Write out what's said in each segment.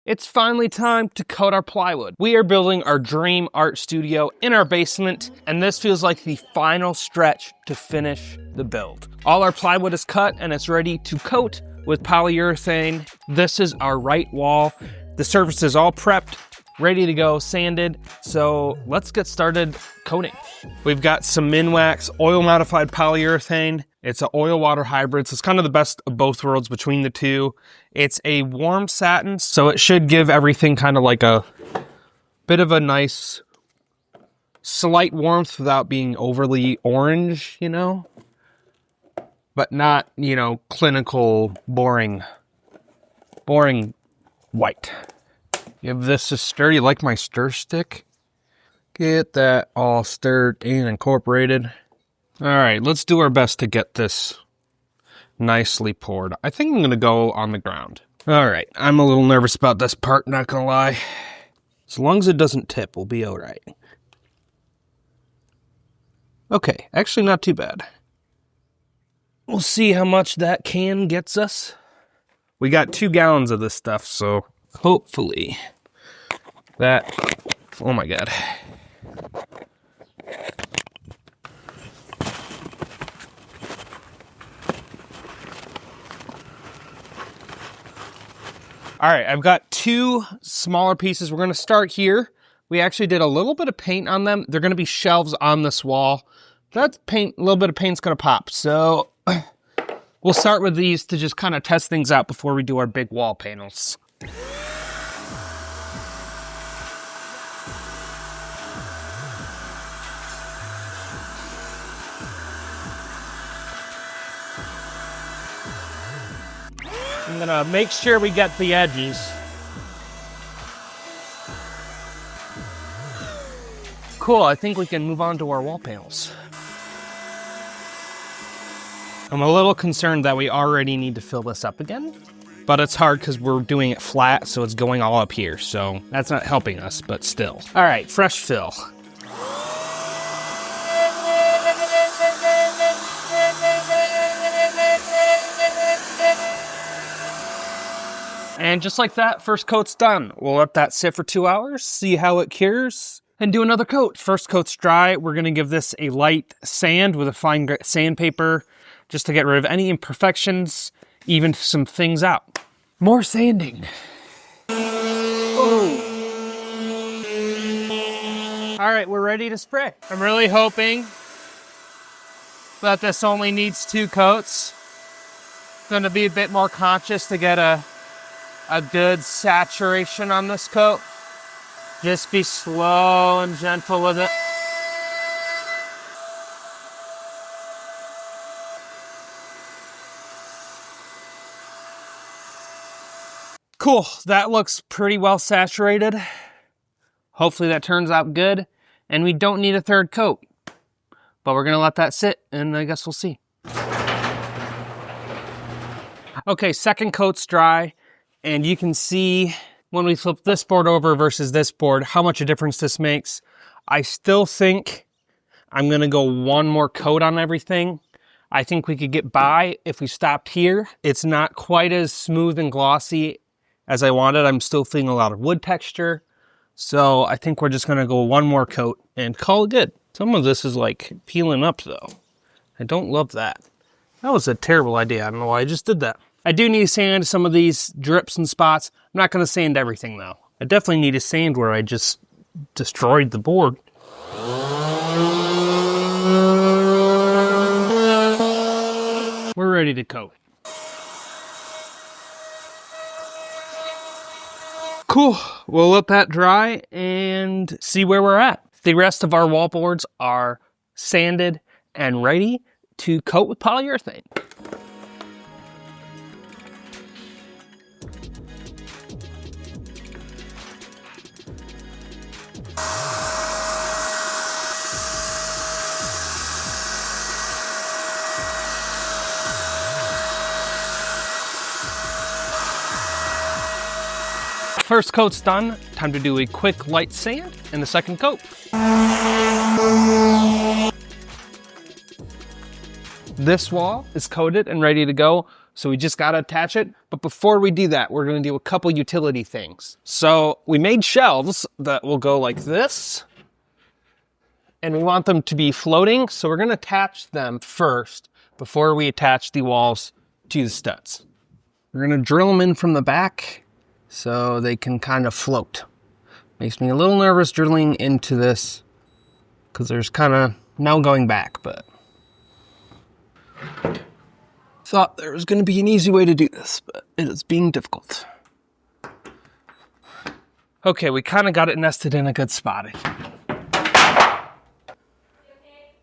It's finally time to coat our plywood. We are building our dream art studio in our basement, and this feels like the final stretch to finish the build. All our plywood is cut and it's ready to coat with polyurethane. This is our right wall. The surface is all prepped, ready to go, sanded. So let's get started coating. We've got some Minwax oil modified polyurethane. It's an oil water hybrid, so it's kind of the best of both worlds between the two. It's a warm satin, so it should give everything kind of like a bit of a nice slight warmth without being overly orange, you know? But not, you know, clinical, boring white. Give this a stir. You like my stir stick? Get that all stirred and incorporated. All right, let's do our best to get this nicely poured. I think I'm gonna go on the ground. All right, I'm a little nervous about this part, not gonna lie. As long as it doesn't tip, we'll be all right. Okay, actually not too bad. We'll see how much that can gets us. We got 2 gallons of this stuff, so hopefully that, oh my God. All right, I've got 2 smaller pieces. We're gonna start here. We actually did a little bit of paint on them. They're gonna be shelves on this wall. That paint, a little bit of paint's gonna pop. So we'll start with these to just kind of test things out before we do our big wall panels. I'm gonna make sure we get the edges. Cool, I think we can move on to our wall panels. I'm a little concerned that we already need to fill this up again, but it's hard because we're doing it flat, so it's going all up here, so that's not helping us, but still. All right, fresh fill. And just like that, first coat's done. We'll let that sit for 2 hours, see how it cures, and do another coat. First coat's dry. We're gonna give this a light sand with a fine grit sandpaper just to get rid of any imperfections, even some things out. More sanding. Ooh. All right, we're ready to spray. I'm really hoping that this only needs 2 coats. Gonna be a bit more conscious to get a good saturation on this coat. Just be slow and gentle with it. Cool, that looks pretty well saturated. Hopefully that turns out good. And we don't need a 3rd coat, but we're gonna let that sit and I guess we'll see. Okay, 2nd coat's dry. And you can see when we flip this board over versus this board, how much a difference this makes. I still think I'm gonna go 1 more coat on everything. I think we could get by if we stopped here. It's not quite as smooth and glossy as I wanted. I'm still feeling a lot of wood texture. So I think we're just gonna go 1 more coat and call it good. Some of this is like peeling up though. I don't love that. That was a terrible idea. I don't know why I just did that. I do need to sand some of these drips and spots. I'm not going to sand everything though. I definitely need to sand where I just destroyed the board. We're ready to coat. Cool, we'll let that dry and see where we're at. The rest of our wall boards are sanded and ready to coat with polyurethane. First coat's done, time to do a quick light sand and the 2nd coat. This wall is coated and ready to go. so we just gotta attach it. But before we do that, we're gonna do a couple utility things. So we made shelves that will go like this, and we want them to be floating, so we're gonna attach them first before we attach the walls to the studs. We're gonna drill them in from the back so they can kind of float. Makes me a little nervous drilling into this because there's kind of no going back, but thought there was gonna be an easy way to do this, but it is being difficult. Okay, we kind of got it nested in a good spot.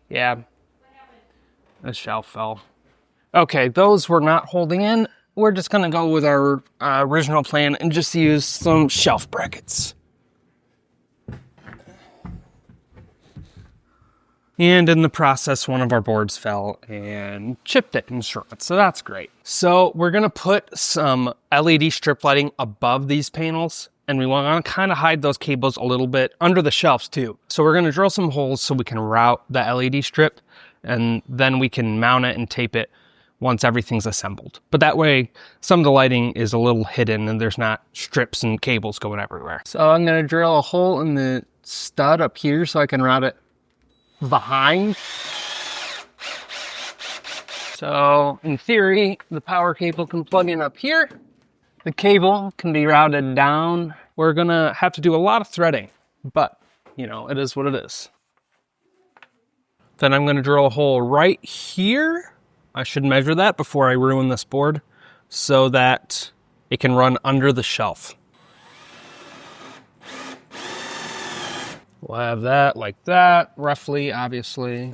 Yeah, the shelf fell. Okay, those we're not holding in. We're just gonna go with our original plan and just use some shelf brackets. And in the process, one of our boards fell and chipped it and short it, so that's great. So we're gonna put some LED strip lighting above these panels, and we wanna kind of hide those cables a little bit under the shelves too. So we're gonna drill some holes so we can route the LED strip, and then we can mount it and tape it once everything's assembled. But that way, some of the lighting is a little hidden and there's not strips and cables going everywhere. So I'm gonna drill a hole in the stud up here so I can route it behind. So in theory, the power cable can plug in up here. The cable can be routed down. We're gonna have to do a lot of threading, but you know, it is what it is. Then I'm gonna drill a hole right here. I should measure that before I ruin this board so that it can run under the shelf. We'll have that like that, roughly, obviously.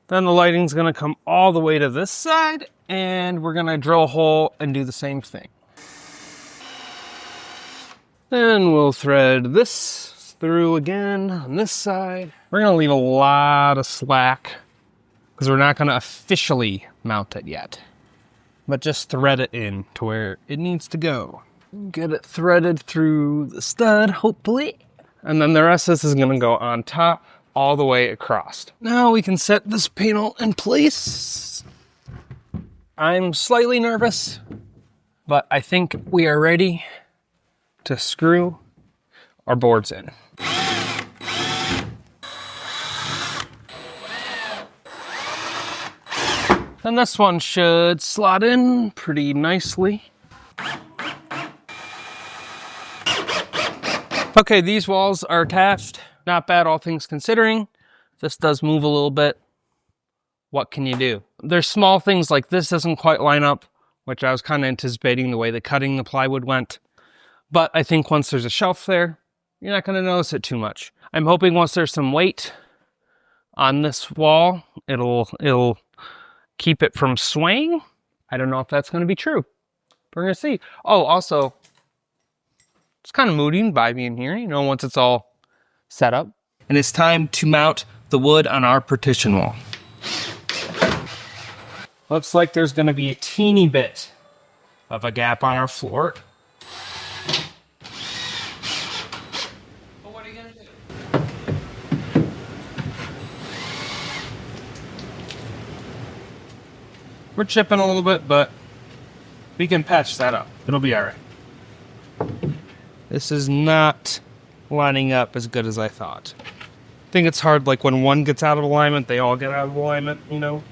Then the lighting's gonna come all the way to this side, and we're gonna drill a hole and do the same thing. Then we'll thread this through again on this side. We're gonna leave a lot of slack because we're not gonna officially mount it yet, but just thread it in to where it needs to go. Get it threaded through the stud, hopefully. And then the rest of this is gonna go on top all the way across. Now we can set this panel in place. I'm slightly nervous, but I think we are ready to screw our boards in. And this one should slot in pretty nicely. Okay, these walls are attached. Not bad, all things considering. This does move a little bit. What can you do? There's small things like this doesn't quite line up, which I was kind of anticipating the way the cutting the plywood went. But I think once there's a shelf there, you're not going to notice it too much. I'm hoping once there's some weight on this wall, it'll keep it from swaying. I don't know if that's going to be true. We're going to see. Oh, also, it's kind of moody and vibey in here, you know, once it's all set up. And it's time to mount the wood on our partition wall. Looks like there's going to be a teeny bit of a gap on our floor. But what are you going to do? We're chipping a little bit, but we can patch that up. It'll be all right. This is not lining up as good as I thought. I think it's hard, like when one gets out of alignment, they all get out of alignment, you know?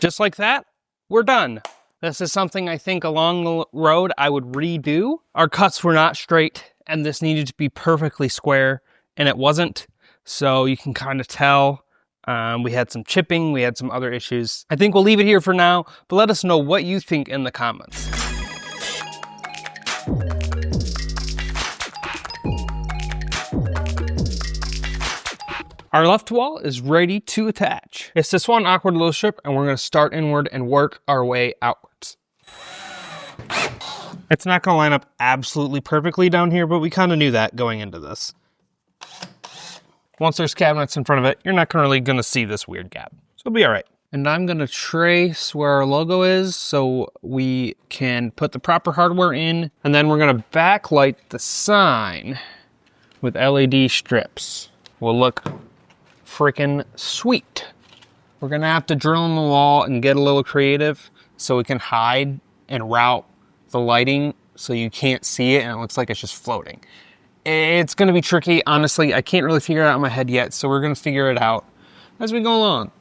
Just like that, we're done. This is something I think along the road I would redo. Our cuts were not straight, and this needed to be perfectly square, and it wasn't. So you can kind of tell. We had some chipping, we had some other issues. I think we'll leave it here for now, but let us know what you think in the comments. Our left wall is ready to attach. It's this one awkward little strip, and we're gonna start inward and work our way outwards. It's not gonna line up absolutely perfectly down here, but we kind of knew that going into this. Once there's cabinets in front of it, you're not really gonna see this weird gap. So it'll be all right. And I'm gonna trace where our logo is so we can put the proper hardware in, and then we're gonna backlight the sign with LED strips. Will look freaking sweet. We're gonna have to drill in the wall and get a little creative so we can hide and route the lighting so you can't see it and it looks like it's just floating. It's gonna be tricky. Honestly, I can't really figure it out in my head yet, so we're gonna figure it out as we go along.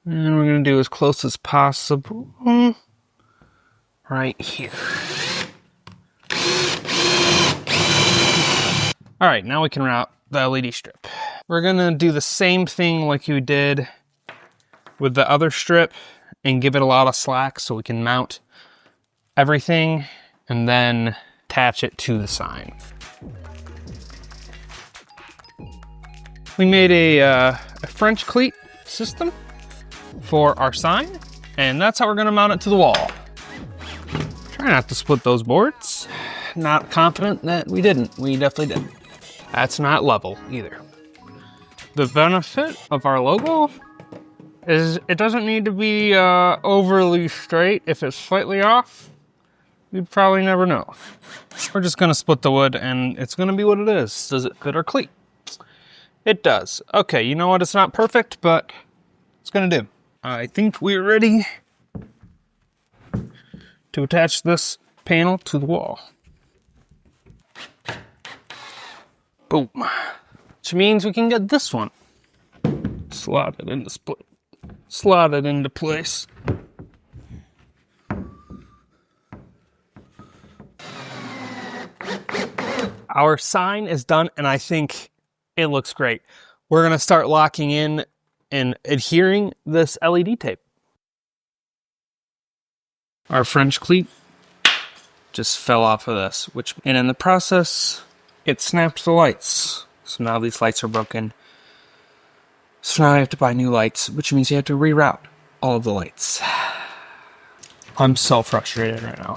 And we're gonna do as close as possible right here. All right, now we can route the LED strip. We're gonna do the same thing like you did with the other strip and give it a lot of slack so we can mount everything and then attach it to the sign. We made a French cleat system for our sign, and that's how we're gonna mount it to the wall. Try not to split those boards. Not confident that we didn't. We definitely did. That's not level either. The benefit of our logo is it doesn't need to be overly straight. If it's slightly off, you'd probably never know. We're just gonna split the wood and it's gonna be what it is. Does it fit our cleat? It does. Okay, you know what? It's not perfect, but it's gonna do. I think we're ready to attach this panel to the wall. Boom. Which means we can get this one slotted into place. Our sign is done and I think it looks great. We're gonna start locking in and adhering this LED tape. Our French cleat just fell off of this, and in the process, it snapped the lights. So now these lights are broken. So now I have to buy new lights, which means you have to reroute all of the lights. I'm so frustrated right now.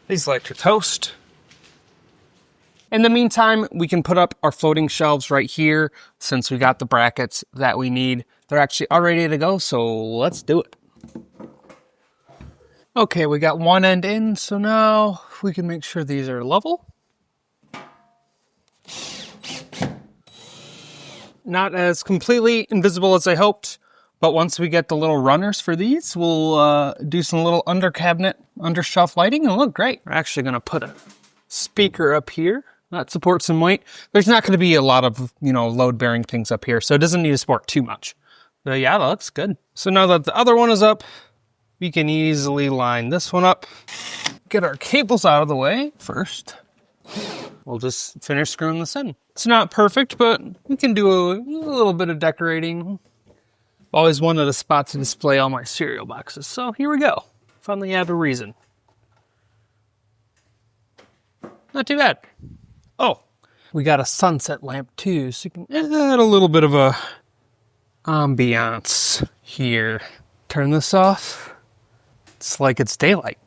These lights are toast. In the meantime, we can put up our floating shelves right here since we got the brackets that we need. They're actually all ready to go, so let's do it. Okay, we got one end in, so now we can make sure these are level. Not as completely invisible as I hoped, but once we get the little runners for these, we'll do some little under cabinet, under shelf lighting and look great. We're actually gonna put a speaker up here that supports some weight. There's not gonna be a lot of, load bearing things up here, so it doesn't need to support too much. But yeah, that looks good. So now that the other one is up, we can easily line this one up. Get our cables out of the way first. We'll just finish screwing this in. It's not perfect, but we can do a little bit of decorating. Always wanted a spot to display all my cereal boxes, so here we go. Finally have a reason. Not too bad. Oh, we got a sunset lamp too, so you can add a little bit of a ambiance here. Turn this off. It's like it's daylight.